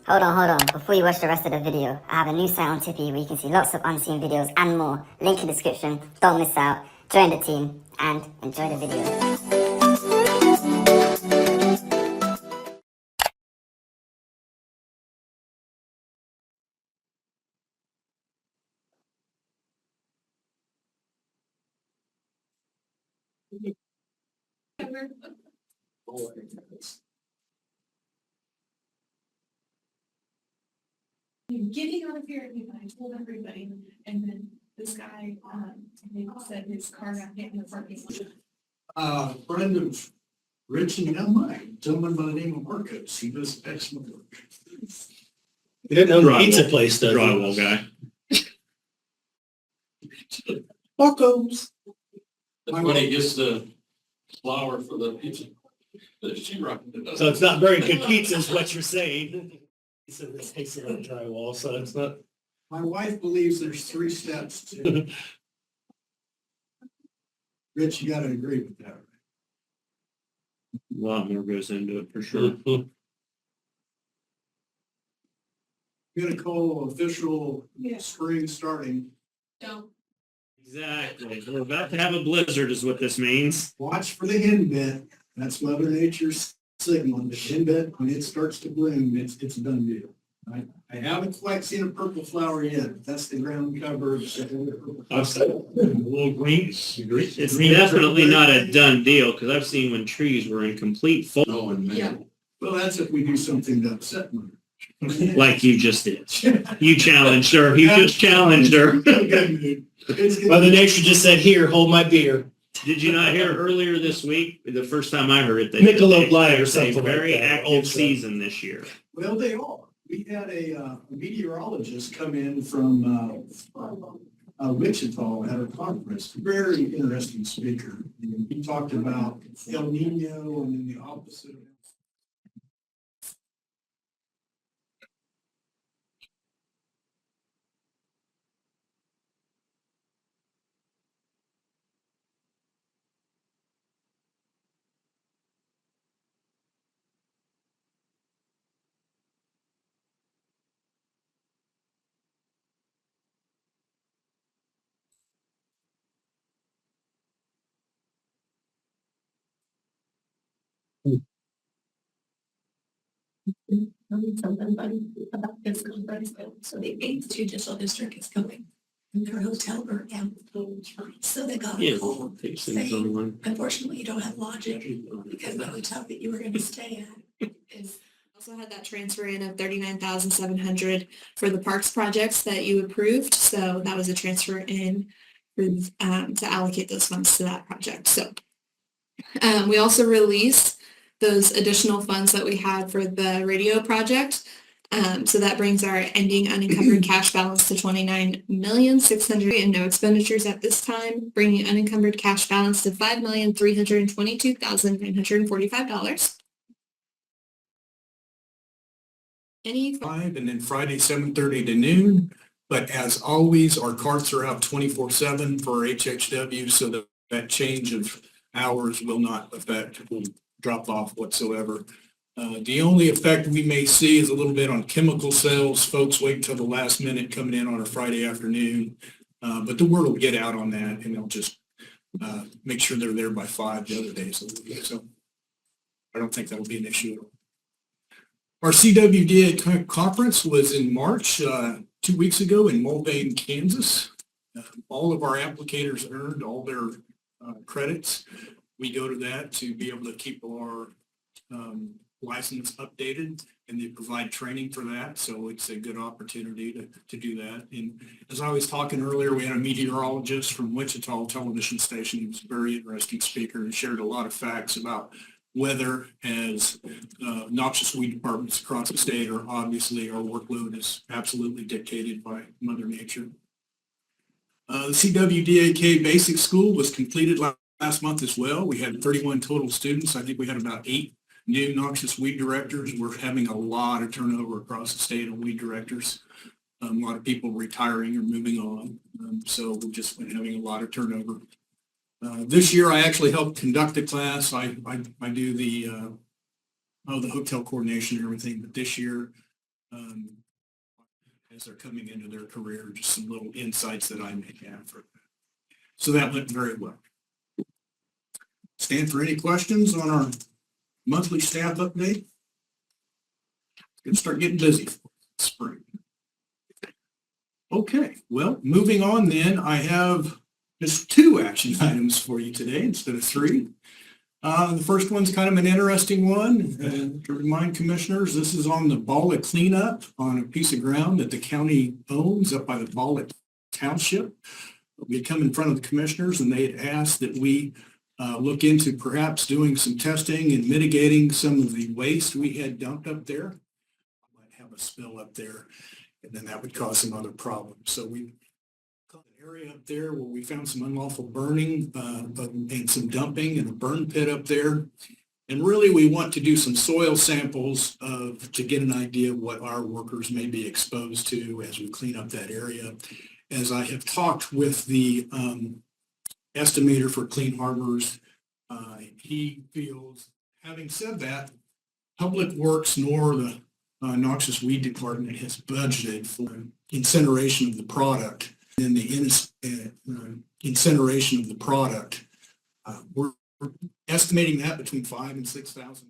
Hold on. Before you watch the rest of the video, I have a new site on Tippy where you can see lots of unseen videos and more. Link in description. Don't miss out. Join the team and enjoy the video. Getting out of here, I told everybody, and then this guy, they said his car got hit in the parking lot. Friend of Rich and Emma, a gentleman by the name of Marcos. He does excellent work. He didn't own the Drywall. pizza place, does he? Drywall guy. Marcos. My When he wife- gets the flour for the pizza, the sheetrock. So it's not very good pizza is what you're saying. He said this takes it on drywall, so it's not. My wife believes there's 3 steps to. Rich, you gotta agree with that. A lot more goes into it for sure. You gotta call official Yeah. spring starting. Don't. Exactly. We're about to have a blizzard is what this means. Watch for the hen bit. That's Mother Nature's signal. The hen bit, when it starts to bloom, it's a done deal. I haven't quite seen a purple flower yet. That's the ground cover. I've seen A little green. It's definitely not a done deal because I've seen when trees were in complete full, Oh, and Yeah. man, Well, that's if we do something to upset Mother. like you just did. You challenged her. You just challenged her. Mother Nature just said, "Here, hold my beer." Did you not hear earlier this week? The first time I heard it, they Michelob Light or it's a something like very that, active Ultra. season this year. Well, they are. We had a meteorologist come in from Wichita at a conference. Very interesting speaker. And he talked about El Nino and then the opposite. Something about this conference, so the 8th judicial district is going. And their hotel burned down. So they got Yeah, a call takes things saying, online. unfortunately, you don't have lodging because the hotel that you were gonna stay at is. Also had that transfer in of 39,700 for the parks projects that you approved. So that was a transfer in for, to allocate those funds to that project. So we also released those additional funds that we had for the radio project. So that brings our ending unencumbered cash balance to 29,600,000 and no expenditures at this time, bringing unencumbered cash balance to $5,322,945. Any 5 and then Friday 7:30 to noon. But as always, our carts are out 24/7 for HHW, so that change of hours will not affect drop off whatsoever. The only effect we may see is a little bit on chemical sales. Folks wait till the last minute coming in on a Friday afternoon. But the word will get out on that and they'll just make sure they're there by 5 the other days. So I don't think that'll be an issue at all. Our CWDA conference was in March, 2 weeks ago in Mulvane, Kansas. All of our applicators earned all their credits. We go to that to be able to keep our license updated, and they provide training for that. So it's a good opportunity to do that. And as I was talking earlier, we had a meteorologist from Wichita television station. He was a very interesting speaker and shared a lot of facts about weather as noxious weed departments across the state are obviously, our workload is absolutely dictated by Mother Nature. The CWDAK Basic School was completed last month as well. We had 31 total students. I think we had about 8 new noxious weed directors. We're having a lot of turnover across the state on weed directors. A lot of people retiring or moving on. So we've just been having a lot of turnover. This year, I actually helped conduct the class. I do the hotel coordination and everything, but this year as they're coming into their career, just some little insights that I may have for them. So that went very well. Stand for any questions on our monthly staff update? Gonna start getting busy for spring. Okay, well, moving on then, I have just 2 action items for you today instead of 3. The first one's kind of an interesting one. To remind commissioners, this is on the Bollick cleanup on a piece of ground that the county owns up by the Bollick Township. We had come in front of the commissioners and they had asked that we look into perhaps doing some testing and mitigating some of the waste we had dumped up there. Might have a spill up there, and then that would cause some other problems. So we got an area up there where we found some unlawful burning and some dumping in a burn pit up there. And really, we want to do some soil samples to get an idea of what our workers may be exposed to as we clean up that area. As I have talked with the estimator for Clean Harbors, he feels, having said that, Public Works nor the Noxious Weed Department has budgeted for incineration of the product. And the incineration of the product, we're estimating that between $5,000 and $6,000.